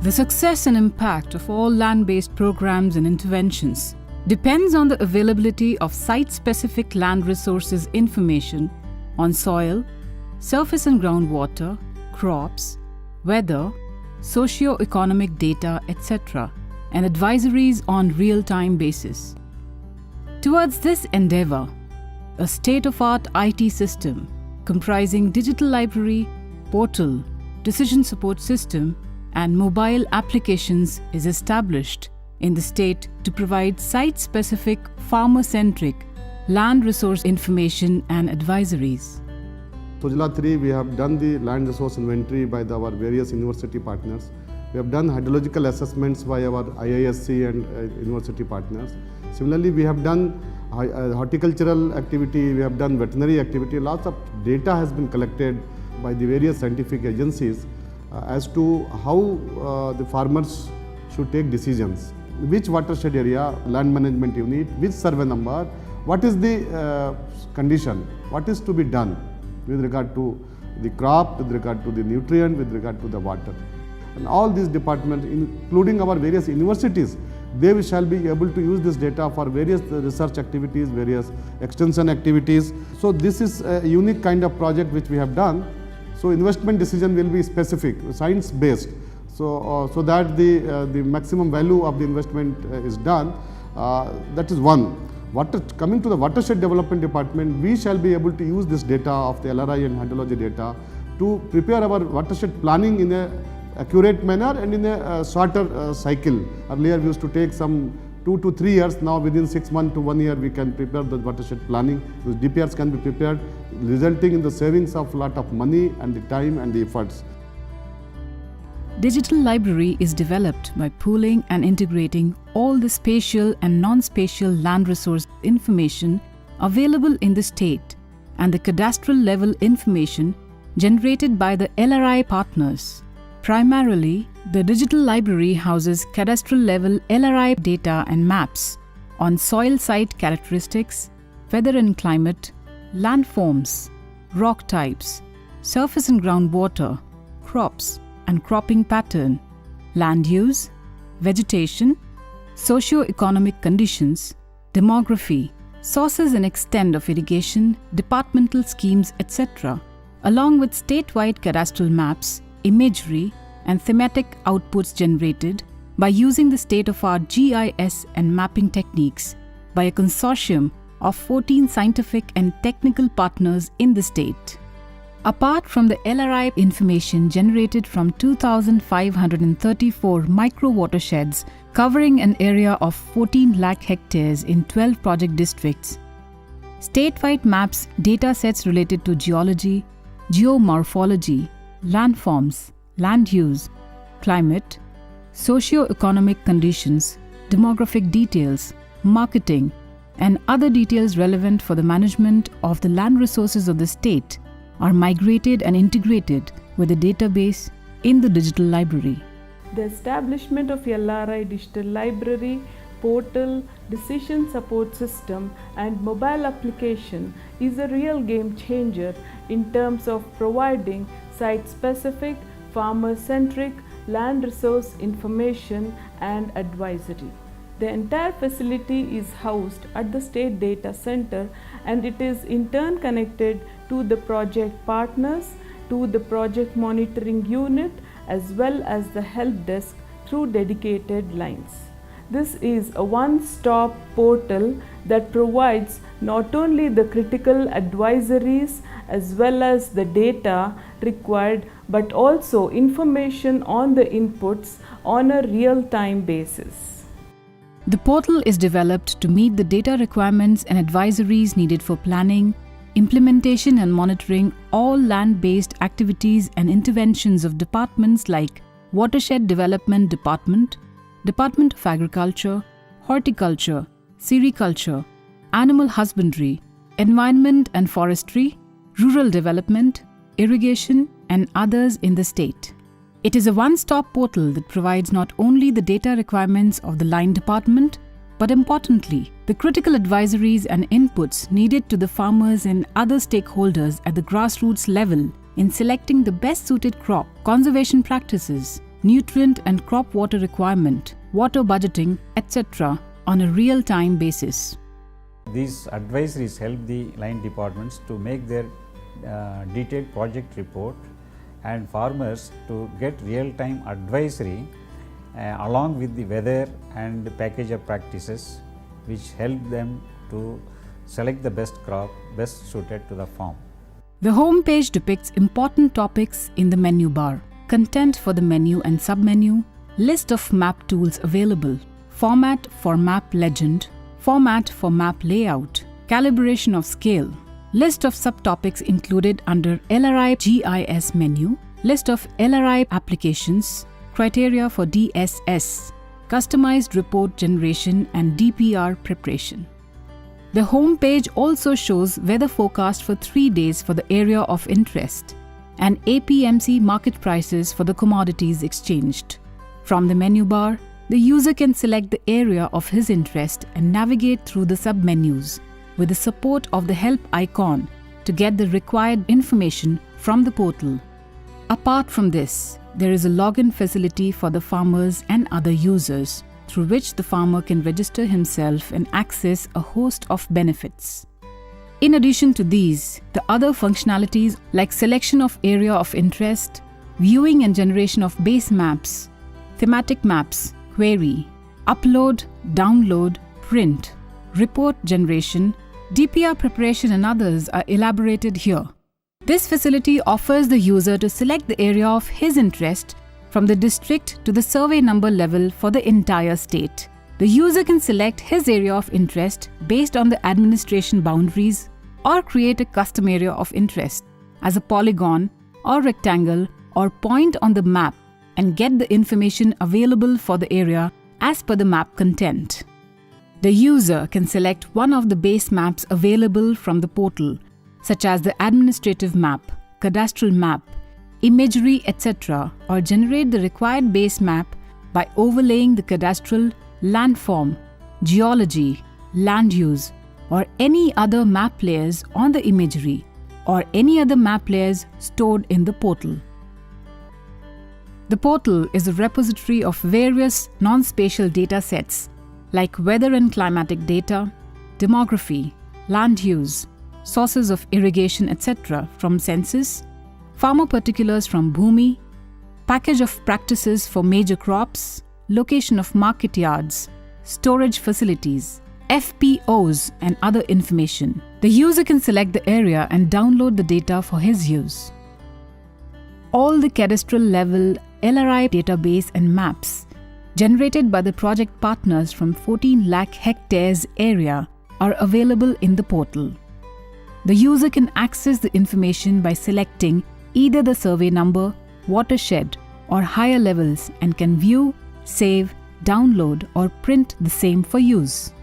The success and impact of all land-based programs and interventions depends on the availability of site-specific land resources information on soil, surface and groundwater, crops, weather, socio-economic data, etc., and advisories on real-time basis. Towards this endeavor, a state-of-art IT system comprising digital library, portal, decision support system, and mobile applications is established in the state to provide site-specific, farmer-centric land resource information and advisories. Sujla 3, we have done the land resource inventory by our various university partners. We have done hydrological assessments by our IISc and university partners. Similarly, we have done horticultural activity, we have done veterinary activity. Lots of data has been collected by the various scientific agencies as to how the farmers should take decisions. Which watershed area, land management unit, which survey number, what is the condition, what is to be done with regard to the crop, with regard to the nutrient, with regard to the water. And all these departments, including our various universities, they shall be able to use this data for various research activities, various extension activities. So this is a unique kind of project which we have done. So investment decision will be specific, science-based, so that the maximum value of the investment is done. That is one. Coming to the watershed development department, we shall be able to use this data of the LRI and hydrology data to prepare our watershed planning in a accurate manner and in a shorter cycle. Earlier we used to take some 2 to 3 years. Now within 6 months to 1 year we can prepare the watershed planning. Those DPRs can be prepared, resulting in the savings of a lot of money and the time and the efforts. Digital library is developed by pooling and integrating all the spatial and non-spatial land resource information available in the state and the cadastral level information generated by the LRI partners. Primarily, the digital library houses cadastral level LRI data and maps on soil site characteristics, weather and climate, landforms, rock types, surface and groundwater, crops and cropping pattern, land use, vegetation, socio-economic conditions, demography, sources and extent of irrigation, departmental schemes, etc., along with statewide cadastral maps, imagery, and thematic outputs generated by using the state-of-art GIS and mapping techniques by a consortium of 14 scientific and technical partners in the state. Apart from the LRI information generated from 2,534 micro-watersheds covering an area of 14 lakh hectares in 12 project districts, statewide maps data sets related to geology, geomorphology, landforms, land use, climate, socio-economic conditions, demographic details, marketing, and other details relevant for the management of the land resources of the state are migrated and integrated with the database in the digital library. The establishment of LRI digital library, portal, decision support system and mobile application is a real game changer in terms of providing site-specific, farmer-centric land resource information and advisory. The entire facility is housed at the State Data Center and it is in turn connected to the project partners, to the project monitoring unit as well as the help desk through dedicated lines. This is a one-stop portal that provides not only the critical advisories as well as the data required but also information on the inputs on a real-time basis. The portal is developed to meet the data requirements and advisories needed for planning, implementation and monitoring all land-based activities and interventions of departments like Watershed Development Department, Department of Agriculture, Horticulture, Sericulture, Animal Husbandry, Environment and Forestry, Rural Development, Irrigation, and others in the state. It is a one-stop portal that provides not only the data requirements of the line department, but importantly, the critical advisories and inputs needed to the farmers and other stakeholders at the grassroots level in selecting the best suited crop, conservation practices, nutrient and crop water requirement, water budgeting, etc. on a real-time basis. These advisories help the line departments to make their detailed project report and farmers to get real-time advisory along with the weather and the packager practices, which help them to select the best crop best suited to the farm. The home page depicts important topics in the menu bar, content for the menu and submenu, list of map tools available, format for map legend, format for map layout, calibration of scale, list of subtopics included under LRI GIS menu, list of LRI applications, criteria for DSS, customized report generation and DPR preparation. The home page also shows weather forecast for 3 days for the area of interest and APMC market prices for the commodities exchanged. From the menu bar, the user can select the area of his interest and navigate through the submenus with the support of the help icon to get the required information from the portal. Apart from this, there is a login facility for the farmers and other users, through which the farmer can register himself and access a host of benefits. In addition to these, the other functionalities like selection of area of interest, viewing and generation of base maps, thematic maps, query, upload, download, print, report generation, DPR preparation and others are elaborated here. This facility offers the user to select the area of his interest from the district to the survey number level for the entire state. The user can select his area of interest based on the administration boundaries or create a custom area of interest as a polygon or rectangle or point on the map and get the information available for the area as per the map content. The user can select one of the base maps available from the portal, such as the administrative map, cadastral map, imagery, etc., or generate the required base map by overlaying the cadastral, landform, geology, land use, or any other map layers on the imagery or any other map layers stored in the portal. The portal is a repository of various non-spatial data sets like weather and climatic data, demography, land use, sources of irrigation, etc. from census, farmer particulars from Bhumi, package of practices for major crops, location of market yards, storage facilities, FPOs and other information. The user can select the area and download the data for his use. All the cadastral level LRI database and maps generated by the project partners from 14 lakh hectares area are available in the portal. The user can access the information by selecting either the survey number, watershed, or higher levels and can view, save, download, or print the same for use.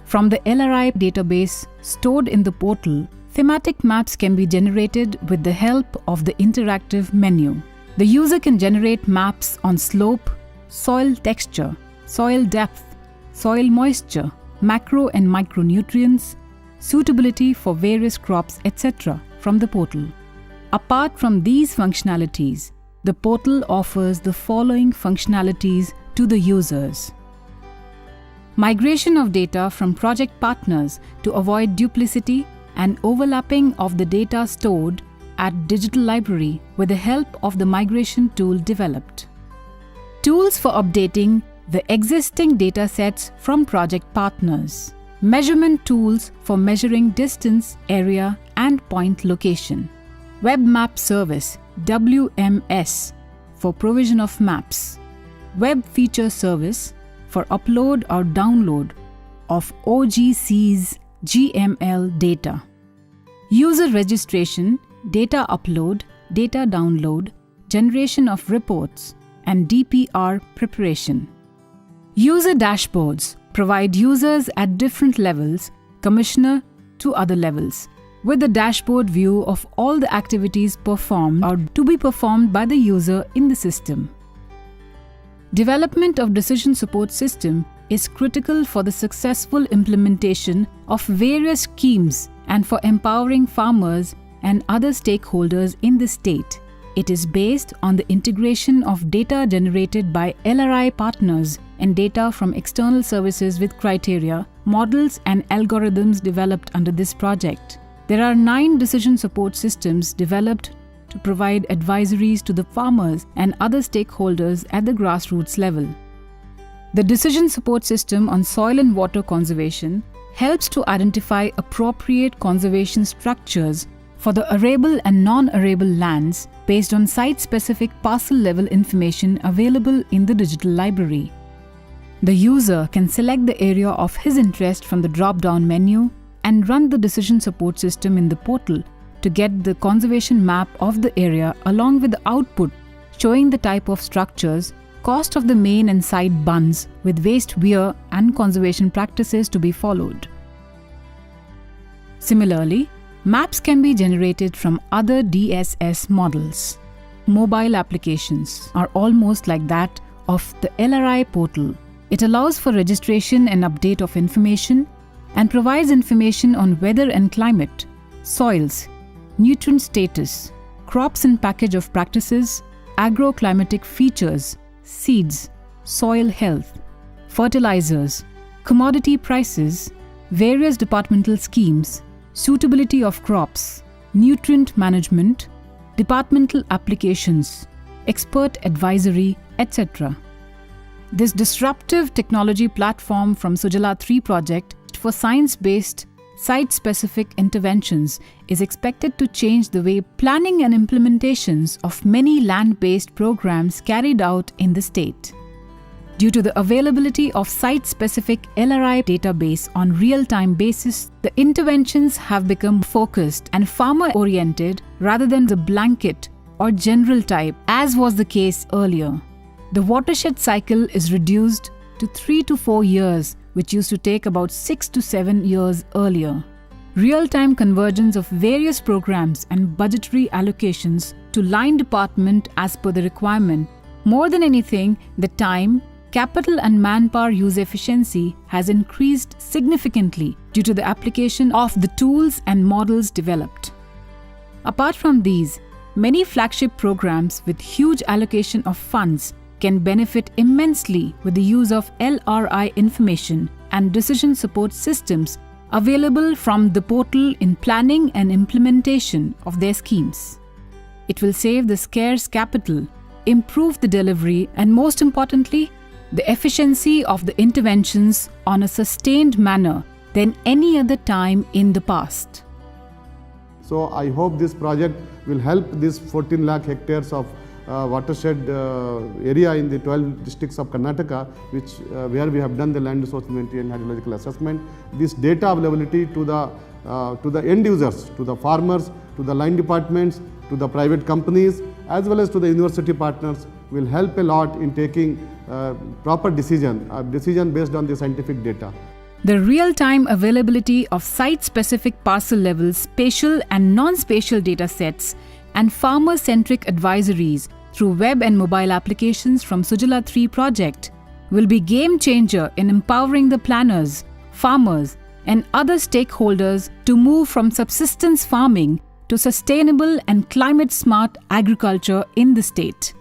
From the LRI database stored in the portal, thematic maps can be generated with the help of the interactive menu. The user can generate maps on slope, soil texture, soil depth, soil moisture, macro and micronutrients, suitability for various crops, etc. from the portal. Apart from these functionalities, the portal offers the following functionalities to the users. Migration of data from project partners to avoid duplicity and overlapping of the data stored at digital library with the help of the migration tool developed. Tools for updating the existing data sets from project partners. Measurement tools for measuring distance, area, and point location. Web Map Service WMS for provision of maps. Web Feature Service for upload or download of OGC's GML data. User registration, data upload, data download, generation of reports, and DPR preparation. User dashboards provide users at different levels, commissioner to other levels, with the dashboard view of all the activities performed or to be performed by the user in the system. Development of decision support system is critical for the successful implementation of various schemes and for empowering farmers and other stakeholders in the state It is based on the integration of data generated by LRI partners and data from external services with criteria, models and algorithms developed under this project. There are 9 decision support systems developed to provide advisories to the farmers and other stakeholders at the grassroots level. The decision support system on soil and water conservation helps to identify appropriate conservation structures for the arable and non-arable lands based on site-specific parcel-level information available in the digital library. The user can select the area of his interest from the drop-down menu and run the decision support system in the portal to get the conservation map of the area along with the output showing the type of structures, cost of the main and side bunds with waste wear and conservation practices to be followed. Similarly, maps can be generated from other DSS models. Mobile applications are almost like that of the LRI portal. It allows for registration and update of information and provides information on weather and climate, soils, nutrient status, crops and package of practices, agroclimatic features, seeds, soil health, fertilizers, commodity prices, various departmental schemes, suitability of crops, nutrient management, departmental applications, expert advisory, etc. This disruptive technology platform from Sujala 3 project for science-based, site-specific interventions is expected to change the way planning and implementations of many land-based programs carried out in the state. Due to the availability of site-specific LRI database on real-time basis, the interventions have become focused and farmer-oriented rather than the blanket or general type as was the case earlier. The watershed cycle is reduced to 3 to 4 years, which used to take about 6 to 7 years earlier. Real-time convergence of various programs and budgetary allocations to line department as per the requirement. More than anything, the time, capital and manpower use efficiency has increased significantly due to the application of the tools and models developed. Apart from these, many flagship programs with huge allocation of funds can benefit immensely with the use of LRI information and decision support systems available from the portal in planning and implementation of their schemes. It will save the scarce capital, improve the delivery, and most importantly, the efficiency of the interventions on a sustained manner than any other time in the past. So I hope this project will help these 14 lakh hectares of watershed area in the 12 districts of Karnataka, where we have done the land resource inventory and hydrological assessment. This data availability to the end users, to the farmers, to the line departments, to the private companies, as well as to the university partners will help a lot in taking proper decision based on the scientific data. The real-time availability of site-specific parcel-level spatial and non-spatial data sets and farmer-centric advisories through web and mobile applications from Sujala 3 project will be game-changer in empowering the planners, farmers, and other stakeholders to move from subsistence farming to sustainable and climate-smart agriculture in the state.